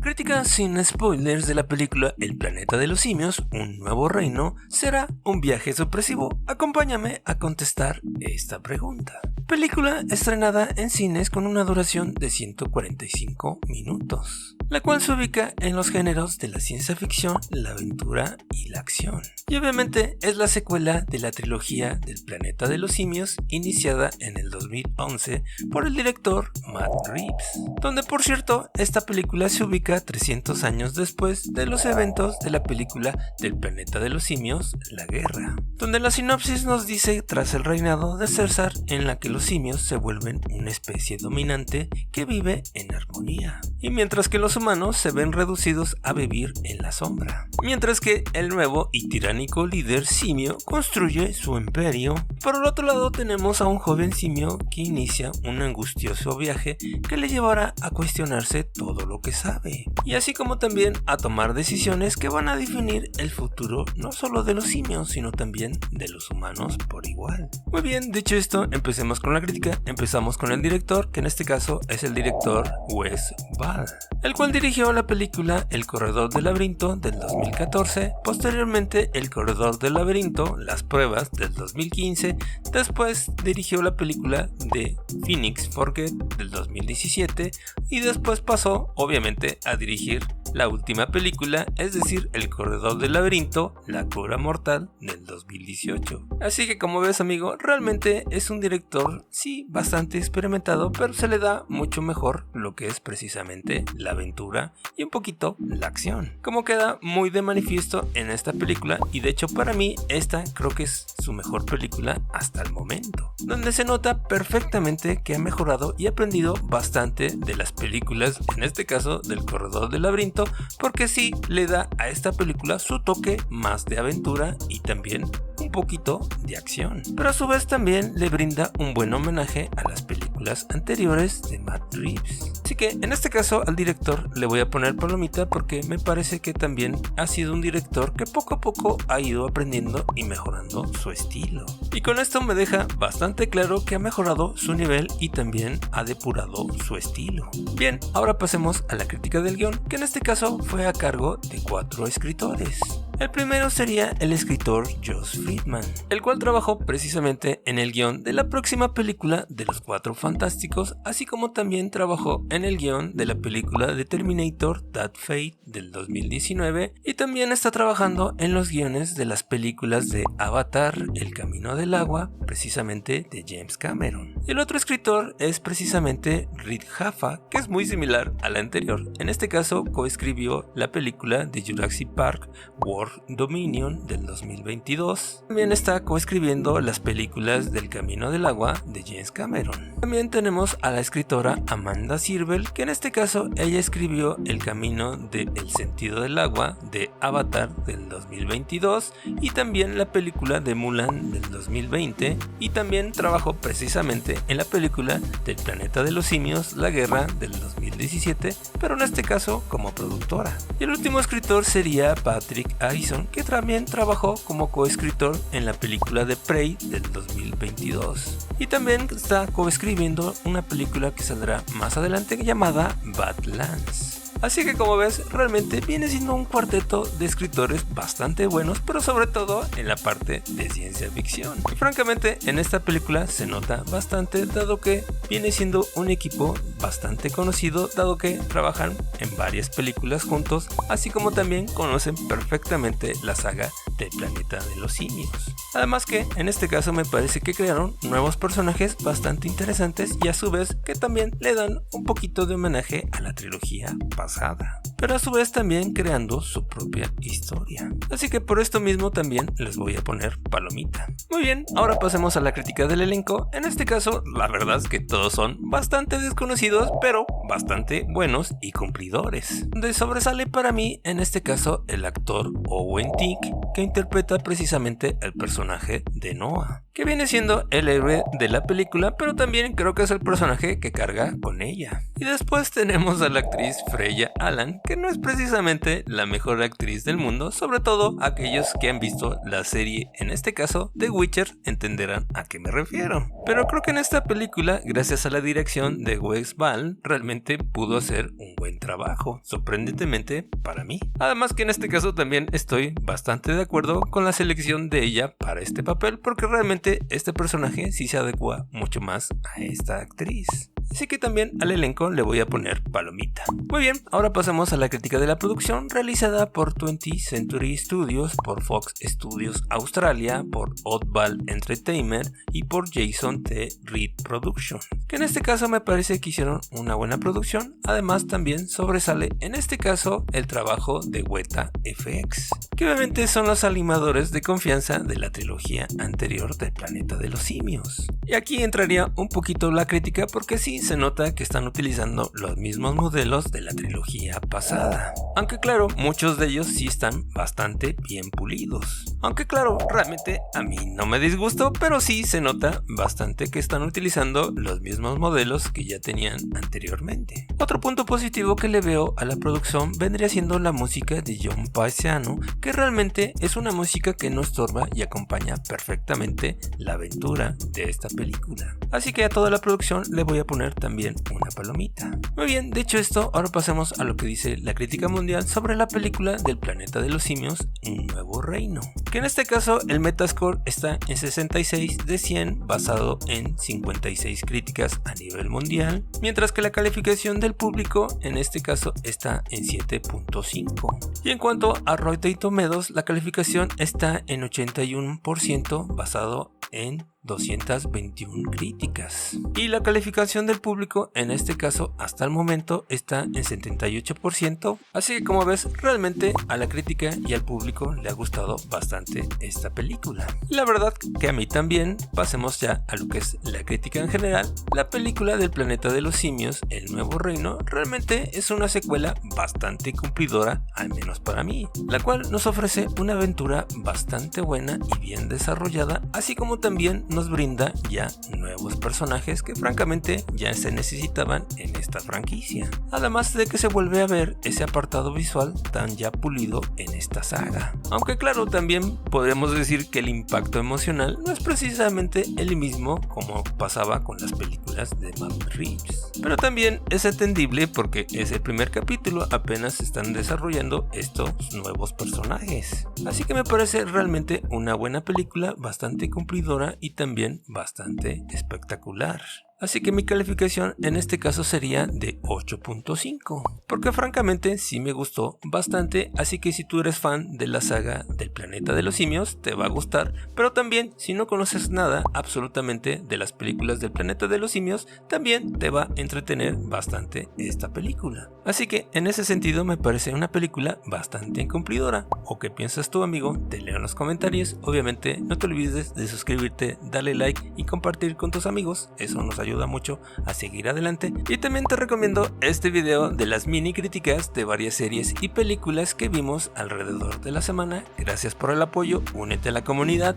Crítica sin spoilers de la película El planeta de los simios, un nuevo reino, será un viaje sorpresivo. Acompáñame a contestar esta pregunta. Película estrenada en cines con una duración de 145 minutos, la cual se ubica en los géneros de la ciencia ficción, la aventura y la acción. Y obviamente es la secuela de la trilogía del planeta de los simios, iniciada en el 2011 por el director Matt Reeves, donde por cierto esta película se ubica 300 años después de los eventos de la película del planeta de los simios, La Guerra, donde la sinopsis nos dice tras el reinado de César en la que los simios se vuelven una especie dominante que vive en armonía, y mientras que los humanos se ven reducidos a vivir en la sombra, mientras que el nuevo y tiránico líder simio construye su imperio. Por el otro lado tenemos a un joven simio que inicia un angustioso viaje que le llevará a cuestionarse todo lo que sabe, y así como también a tomar decisiones que van a definir el futuro no solo de los simios sino también de los humanos por igual. Muy bien, dicho esto, empecemos con la crítica. Empezamos con el director, que en este caso es el director Wes Ball, el cual dirigió la película El Corredor del Laberinto del 2014, posteriormente El Corredor del Laberinto, Las Pruebas del 2015, después dirigió la película de Phoenix Forget del 2017 y después pasó obviamente a dirigir la última película, es decir, El Corredor del Laberinto, La Cura Mortal del 2018. Así que como ves, amigo, realmente es un director, sí, bastante experimentado, pero se le da mucho mejor lo que es precisamente la aventura y un poquito la acción, como queda muy de manifiesto en esta película. Y de hecho para mí esta creo que es su mejor película hasta el momento, donde se nota perfectamente que ha mejorado y aprendido bastante de las películas, en este caso del Corredor del Laberinto, porque sí le da a esta película su toque más de aventura y también un poquito de acción, pero a su vez también le brinda un buen homenaje a las películas anteriores de Matt Reeves. Así que en este caso al director le voy a poner palomita porque me parece que también ha sido un director que poco a poco ha ido aprendiendo y mejorando su estilo, y con esto me deja bastante claro que ha mejorado su nivel y también ha depurado su estilo. Bien, ahora pasemos a la crítica del guión, que en este caso fue a cargo de 4 escritores. El primero sería el escritor Josh Friedman, el cual trabajó precisamente en el guión de la próxima película de los Cuatro Fantásticos, así como también trabajó en el guión de la película de Terminator Dark Fate del 2019, y también está trabajando en los guiones de las películas de Avatar, El Camino del Agua, precisamente de James Cameron. El otro escritor es precisamente Reed Jaffa, que es muy similar a la anterior. En este caso coescribió la película de Jurassic Park World Dominion del 2022. También está coescribiendo las películas del Camino del Agua de James Cameron. También tenemos a la escritora Amanda Siervell, que en este caso ella escribió El Camino del Sentido del Agua de Avatar del 2022 y también la película de Mulan del 2020, y también trabajó precisamente en la película del Planeta de los Simios, La Guerra del 2017, pero en este caso como productora. Y el último escritor sería Patrick Harrison, que también trabajó como coescritor en la película de Prey del 2022, y también está coescribiendo una película que saldrá más adelante llamada Badlands. Así que como ves, realmente viene siendo un cuarteto de escritores bastante buenos, pero sobre todo en la parte de ciencia ficción. Y francamente en esta película se nota bastante, dado que viene siendo un equipo bastante conocido, dado que trabajan en varias películas juntos, así como también conocen perfectamente la saga del Planeta de los Simios. Además que en este caso me parece que crearon nuevos personajes bastante interesantes y a su vez que también le dan un poquito de homenaje a la trilogía pasada, pero a su vez también creando su propia historia. Así que por esto mismo también les voy a poner palomita. Muy bien, ahora pasemos a la crítica del elenco. En este caso la verdad es que todos son bastante desconocidos, pero bastante buenos y cumplidores. Donde sobresale para mí en este caso el actor Owen Teague, que interpreta precisamente el personaje de Noah, que viene siendo el héroe de la película, pero también creo que es el personaje que carga con ella. Y después tenemos a la actriz Freya Allan, que no es precisamente la mejor actriz del mundo, sobre todo aquellos que han visto la serie, en este caso The Witcher, entenderán a qué me refiero. Pero creo que en esta película, gracias a la dirección de Wes Ball, realmente pudo hacer un buen trabajo, sorprendentemente para mí. Además que en este caso también estoy bastante de acuerdo con la selección de ella para este papel, porque realmente este personaje sí se adecua mucho más a esta actriz. Así que también al elenco le voy a poner palomita. Muy bien, ahora pasamos a la crítica de la producción realizada por 20th Century Studios, por Fox Studios Australia, por Oddball Entertainment y por Jason T. Reed Production, que en este caso me parece que hicieron una buena producción. Además también sobresale en este caso el trabajo de Weta FX, que obviamente son los animadores de confianza de la trilogía anterior del Planeta de los Simios. Y aquí entraría un poquito la crítica porque sí se nota que están utilizando los mismos modelos de la trilogía pasada. Aunque claro, muchos de ellos sí están bastante bien pulidos. Aunque claro, realmente a mí no me disgustó, pero sí se nota bastante que están utilizando los mismos modelos que ya tenían anteriormente. Otro punto positivo que le veo a la producción vendría siendo la música de John Paesiano, que realmente es una música que no estorba y acompaña perfectamente la aventura de esta película. Así que a toda la producción le voy a poner también una palomita. Muy bien, dicho esto, ahora pasemos a lo que dice la crítica mundial sobre la película del Planeta de los Simios, Un Nuevo Reino, que en este caso el Metascore está en 66 de 100 basado en 56 críticas a nivel mundial, mientras que la calificación del público en este caso está en 7.5. Y en cuanto a Rotten Tomatoes, la calificación está en 81% basado en 221 críticas. Y la calificación del público en este caso hasta el momento está en 78%. Así que como ves, realmente a la crítica y al público le ha gustado bastante esta película. Y la verdad que a mí también. Pasemos ya a lo que es la crítica en general. La película del Planeta de los Simios, El Nuevo Reino, realmente es una secuela bastante cumplidora, al menos para mí, la cual nos ofrece una aventura bastante buena y bien desarrollada, así como también nos brinda ya nuevos personajes que francamente ya se necesitaban en esta franquicia. Además de que se vuelve a ver ese apartado visual tan ya pulido en esta saga. Aunque claro, también podemos decir que el impacto emocional no es precisamente el mismo como pasaba con las películas de Matt Reeves. Pero también es entendible porque es el primer capítulo, apenas se están desarrollando estos nuevos personajes. Así que me parece realmente una buena película, bastante cumplidora y también bastante espectacular. Así que mi calificación en este caso sería de 8.5, porque francamente sí me gustó bastante, así que si tú eres fan de la saga del Planeta de los Simios te va a gustar, pero también si no conoces nada absolutamente de las películas del Planeta de los Simios, también te va a entretener bastante esta película. Así que en ese sentido me parece una película bastante cumplidora. ¿O qué piensas tú, amigo? Te leo en los comentarios. Obviamente no te olvides de suscribirte, darle like y compartir con tus amigos, eso nos ayuda mucho a seguir adelante. Y también te recomiendo este video de las mini críticas de varias series y películas que vimos alrededor de la semana. Gracias por el apoyo, únete a la comunidad,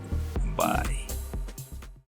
bye.